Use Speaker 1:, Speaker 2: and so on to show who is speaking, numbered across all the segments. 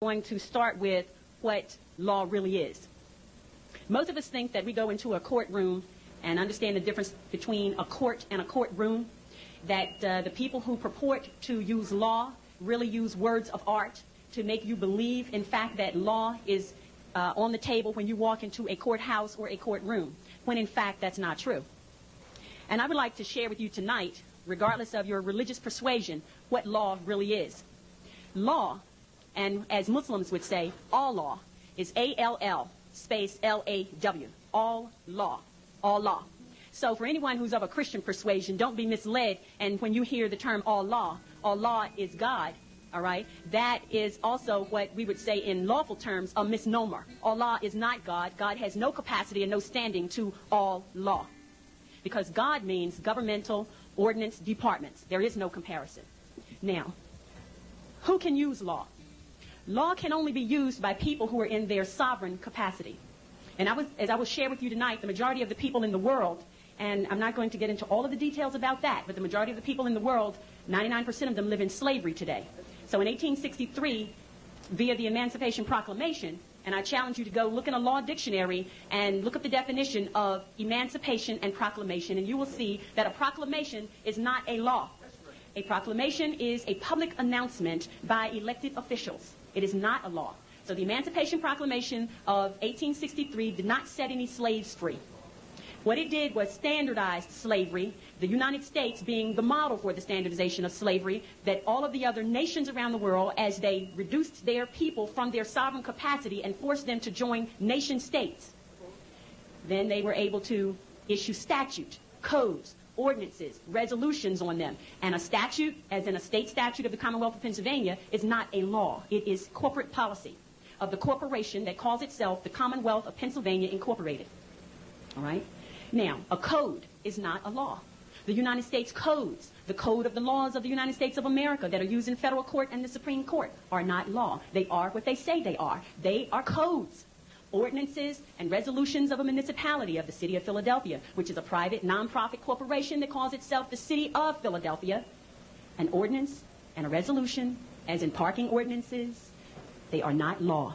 Speaker 1: going to start with what law really is. Most of us think that we go into a courtroom and understand the difference between a court and a courtroom, that the people who purport to use law really use words of art to make you believe, in fact, that law is on the table when you walk into a courthouse or a courtroom, when in fact that's not true. And I would like to share with you tonight, regardless of your religious persuasion, what law really is. Law, and as Muslims would say, all law, is A-L-L space L-A-W, all law, all law. So for anyone who's of a Christian persuasion, don't be misled, and when you hear the term all law is God, all right? That is also what we would say in lawful terms a misnomer. Allah is not God. God has no capacity and no standing to all law, because God means governmental ordinance departments. There is no comparison. Now, who can use law? Law can only be used by people who are in their sovereign capacity. And as I will share with you tonight, the majority of the people in the world, and I'm not going to get into all of the details about that, but the majority of the people in the world, 99% of them live in slavery today. So in 1863, via the Emancipation Proclamation, and I challenge you to go look in a law dictionary and look up the definition of emancipation and proclamation, and you will see that a proclamation is not a law. A proclamation is a public announcement by elected officials. It is not a law. So the Emancipation Proclamation of 1863 did not set any slaves free. What it did was standardize slavery, the United States being the model for the standardization of slavery, that all of the other nations around the world, as they reduced their people from their sovereign capacity and forced them to join nation states, then they were able to issue statute, codes, ordinances, resolutions on them. And a statute, as in a state statute of the Commonwealth of Pennsylvania, is not a law. It is corporate policy of the corporation that calls itself the Commonwealth of Pennsylvania Incorporated. All right? Now, a code is not a law. The United States codes, the code of the laws of the United States of America that are used in federal court and the Supreme Court, are not law. They are what they say they are. They are codes, ordinances, and resolutions of a municipality of the City of Philadelphia, which is a private, non-profit corporation that calls itself the City of Philadelphia. An ordinance and a resolution, as in parking ordinances, they are not law.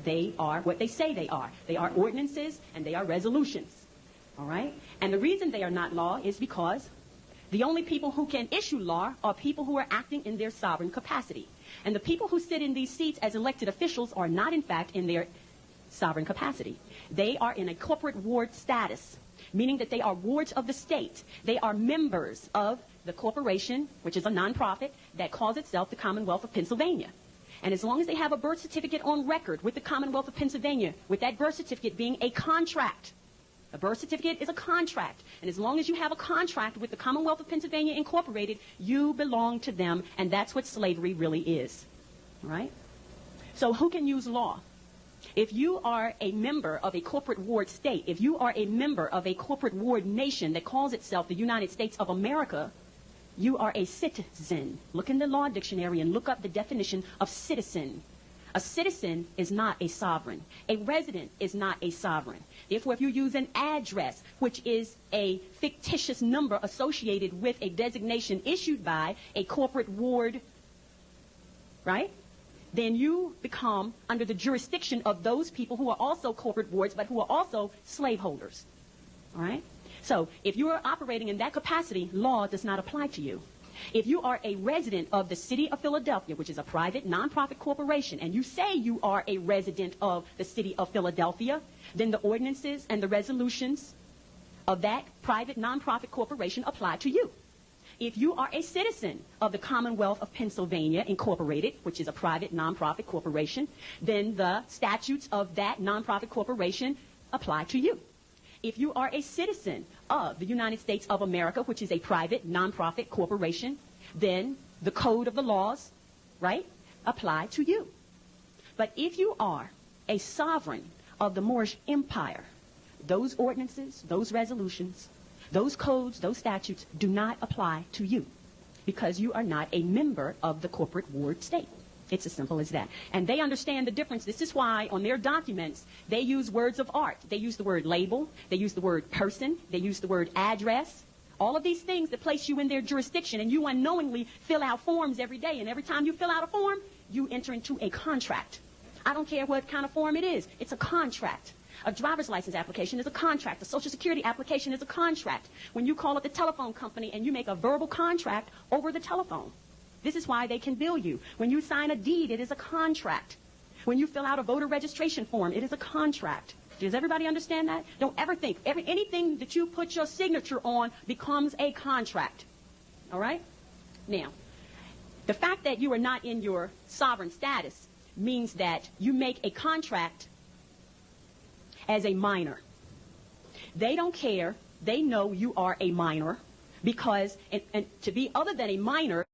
Speaker 1: They are what they say they are. They are ordinances and they are resolutions. All right? And the reason they are not law is because the only people who can issue law are people who are acting in their sovereign capacity. And the people who sit in these seats as elected officials are not, in fact, in their sovereign capacity. They are in a corporate ward status, meaning that they are wards of the state. They are members of the corporation, which is a nonprofit, that calls itself the Commonwealth of Pennsylvania. And as long as they have a birth certificate on record with the Commonwealth of Pennsylvania, with that birth certificate being a contract, a birth certificate is a contract. And as long as you have a contract with the Commonwealth of Pennsylvania Incorporated, you belong to them, and that's what slavery really is. All right? So who can use law? If you are a member of a corporate ward state, if you are a member of a corporate ward nation that calls itself the United States of America, you are a citizen. Look in the law dictionary and look up the definition of citizen. A citizen is not a sovereign. A resident is not a sovereign. Therefore, if you use an address, which is a fictitious number associated with a designation issued by a corporate ward, right, then you become under the jurisdiction of those people who are also corporate wards, but who are also slaveholders. All right? So if you are operating in that capacity, law does not apply to you. If you are a resident of the City of Philadelphia, which is a private, nonprofit corporation, and you say you are a resident of the City of Philadelphia, then the ordinances and the resolutions of that private, nonprofit corporation apply to you. If you are a citizen of the Commonwealth of Pennsylvania Incorporated, which is a private, nonprofit corporation, then the statutes of that nonprofit corporation apply to you. If you are a citizen of the United States of America, which is a private, nonprofit corporation, then the code of the laws, right, apply to you. But if you are a sovereign of the Moorish Empire, those ordinances, those resolutions, those codes, those statutes do not apply to you because you are not a member of the corporate ward state. It's as simple as that. And they understand the difference. This is why on their documents, they use words of art. They use the word label. They use the word person. They use the word address. All of these things that place you in their jurisdiction, and you unknowingly fill out forms every day. And every time you fill out a form, you enter into a contract. I don't care what kind of form it is. It's a contract. A driver's license application is a contract. A Social Security application is a contract. When you call up the telephone company and you make a verbal contract over the telephone, this is why they can bill you. When you sign a deed, it is a contract. When you fill out a voter registration form, it is a contract. Does everybody understand that? Don't ever think anything that you put your signature on becomes a contract. All right? Now, the fact that you are not in your sovereign status means that you make a contract as a minor. They don't care. They know you are a minor because, and to be other than a minor,